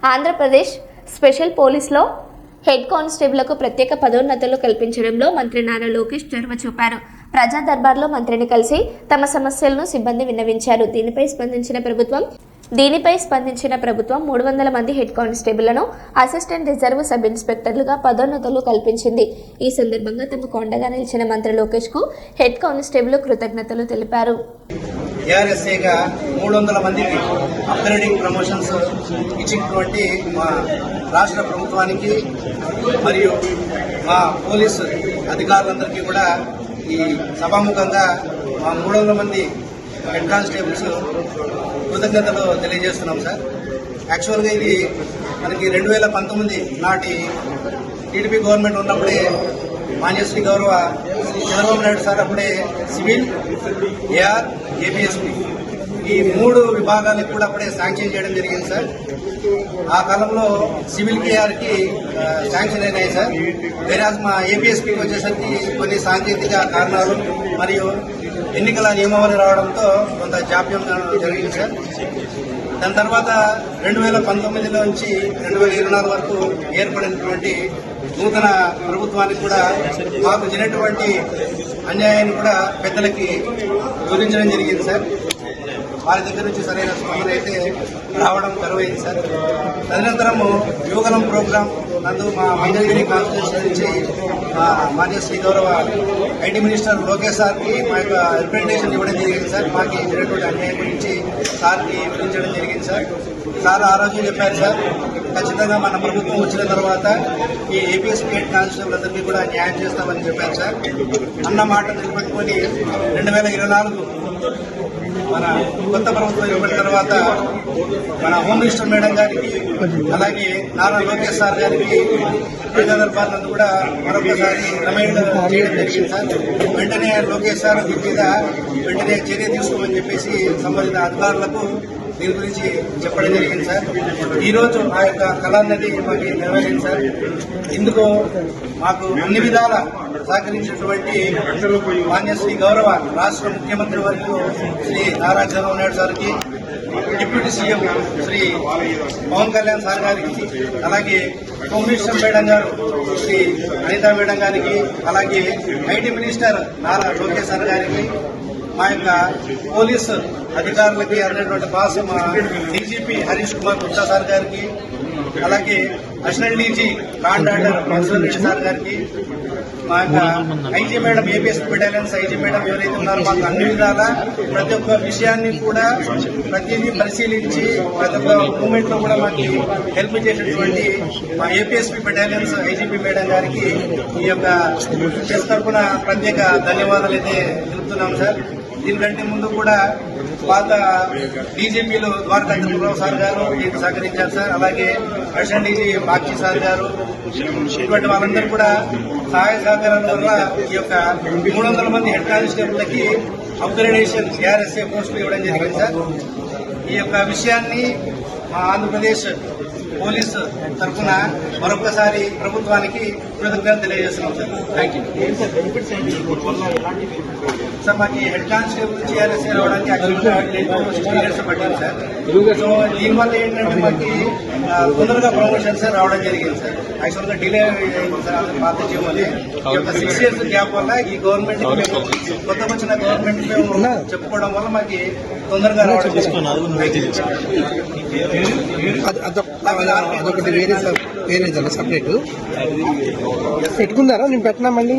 Andhra Pradesh special పోలీస్లో head కానిస్టేబుల్కు ప్రత్యేక పదోన్నతులు కల్పించడంలో మంత్రి నారా లోకేష్ చొరవ చూపారు. ప్రజా దర్బార్లో మంత్రిని కలిసి తమ సమస్యలను సిబ్బంది విన్నవించారు. దీనిపై స్పందించిన ప్రభుత్వం 300 మంది హెడ్ కానిస్టేబుళ్లను అసిస్టెంట్ రిజర్వ్ సబ్ ఇన్స్పెక్టర్లుగా పదోన్నతులు కల్పించింది. ఈ సందర్భంగా తమకు అండగా నిలిచిన మంత్రి లోకేష్ కు హెడ్ కానిస్టేబుల్ కృతజ్ఞతలు తెలిపారు. 300 మందికి అప్గ్రేడింగ్ ప్రమోషన్స్ ఇచ్చినటువంటి మా రాష్ట్ర ప్రభుత్వానికి మరియు మా పోలీసు అధికారులందరికీ కూడా ఈ సభాముఖంగా మా 300 మంది హెడ్ కానిస్టేబుల్స్ కృతజ్ఞతలు తెలియజేస్తున్నాం సార్. యాక్చువల్గా ఇది మనకి 2019 నాటి టీడీపీ గవర్నమెంట్ ఉన్నప్పుడే మాన్యశ్రీ గౌరవ చంద్రబాబు నాయుడు సార్ అప్పుడే సివిల్, ఏఆర్, ఏపీఎస్పీ ఈ 3 విభాగాలకు కూడా అప్పుడే శాంక్షన్ చేయడం జరిగింది సార్. ఆ కాలంలో సివిల్ కేఆర్కి శాంక్షన్ అయినాయి సార్. వేరే మా ఏపీఎస్పీకి వచ్చేసరికి కొన్ని సాంకేతిక కారణాలు మరియు ఎన్నికల నియమావళి రావడంతో కొంత జాప్యం జరిగింది సార్. దాని తర్వాత 2019 నుంచి 2024 వరకు ఏర్పడినటువంటి నూతన ప్రభుత్వానికి కూడా మాకు జరిగినటువంటి అన్యాయాన్ని కూడా పెద్దలకి వివరించడం జరిగింది సార్. వారి దగ్గర నుంచి సరైన స్పందన అయితే రావడం కరువైంది సార్. తదనంతరము యువగలం ప్రోగ్రాం నందు మా మంగళగిరి కాన్స్టిట్యూషన్ నుంచి మాన్యశ్రీ గౌరవ ఐటీ మినిస్టర్ లోకేష్ సార్కి మా యొక్క రిప్రజెంటేషన్ ఇవ్వడం జరిగింది సార్. మాకు జరిగినటువంటి అన్యాయం గురించి సార్కి వివరించడం జరిగింది సార్. సార్ ఆ రోజు చెప్పారు సార్, ఖచ్చితంగా మన ప్రభుత్వం వచ్చిన తర్వాత ఈ ఏపీఎస్పీ హెడ్ కానిస్టేబుల్ అందరికీ కూడా న్యాయం చేస్తామని చెప్పారు సార్. అన్న మాట నిలబెట్టుకొని 2024 మన కొత్త ప్రభుత్వం ఏర్పడిన తర్వాత మన హోమ్ మినిస్టర్ మేడం గారికి అలాగే నారా లోకేష్ సార్ గారికి ప్రజా దర్బార్లను కూడా మరొకసారి రిమైండ్ చేయడం జరిగింది సార్. వెంటనే లోకేష్ సార్ మీద వెంటనే చర్య తీసుకోమని చెప్పేసి సంబంధిత అధికారులకు దీని గురించి చెప్పడం జరిగింది సార్. ఈరోజు ఆ యొక్క కళ అన్నది మాకు నెరవేరింది సార్. ఇందుకు మాకు అన్ని విధాల సహకరించినటువంటి మాన్యశ్రీ గౌరవ రాష్ట్ర ముఖ్యమంత్రి వర్యులు శ్రీ నారా చంద్రబాబు నాయుడు సార్కి, deputy CM Shri Pawan Kalyan sir గారికి, అలాగే హోమ్ మినిస్టర్ మేడం గారు శ్రీ అనితా మేడం గారికి, అలాగే IT minister Nara Lokesh sir గారికి, మా యొక్క పోలీసు అధికారులకి అన్నటువంటి బాస్ మా డీజీపీ హరీష్ కుమార్ గుప్తా సార్ గారికి, అలాగే additional DG law and order Mansoor Reddy sir గారికి, మా యొక్క IG madam, APSP battalions IG madam ఎవరైతే ఉన్నారో మాకు అన్ని విధాలా ప్రతి ఒక్క విషయాన్ని కూడా ప్రతిదీ పరిశీలించి ప్రతి ఒక్క మూమెంట్ లో కూడా మాకు హెల్ప్ చేసినటువంటి మా ఏపీఎస్పీ బెటాలియన్స్ ఐజీపీ మేడం గారికి ఈ యొక్క చెస్ తరఫున ప్రత్యేక ధన్యవాదాలు అయితే తెలుపుతున్నాం సార్. దీనికంటే ముందు కూడా పాత డీజీపీలు ద్వారకా చంద్రబాబు సార్ గారు దీనికి సహకరించారు సార్. అలాగే అడిషనల్ డీజీ బాక్షి సార్ గారు, ఇటువంటి వాళ్ళందరూ కూడా సహాయ సహకారాల వల్ల ఈ యొక్క 300 మంది హెడ్ కానిస్టేబుల్కి అప్గ్రేడేషన్ ఏఆర్ఎస్ఏ పోస్టులు ఇవ్వడం జరిగింది సార్. ఈ యొక్క విషయాన్ని మా ఆంధ్రప్రదేశ్ పోలీసు తరఫున మరొకసారి ప్రభుత్వానికి కృతజ్ఞతలు తెలియజేస్తున్నాం సార్. Thank you sir. మాకు హెడ్ కానిస్టేబుల్ టీఆర్ఎస్ఏ రావడానికి యాక్చువల్గా 60 years పట్టింది సార్. సో దీనివల్ల ఏంటంటే మాకు తొందరగా ప్రమోషన్స్ రావడం జరిగింది సార్. యాక్చువల్గా డిలే అయింది సార్ పాత జీవోని. ఈ యొక్క 6 years గ్యాప్ వల్ల ఈ గవర్నమెంట్ కొత్త వచ్చిన గవర్నమెంట్ మేము చెప్పుకోవడం వల్ల మాకు తొందరగా రావడం అదొకటి వేరే సపరేట్ పెట్టుకున్నారా? నేను పెట్టినా మళ్ళీ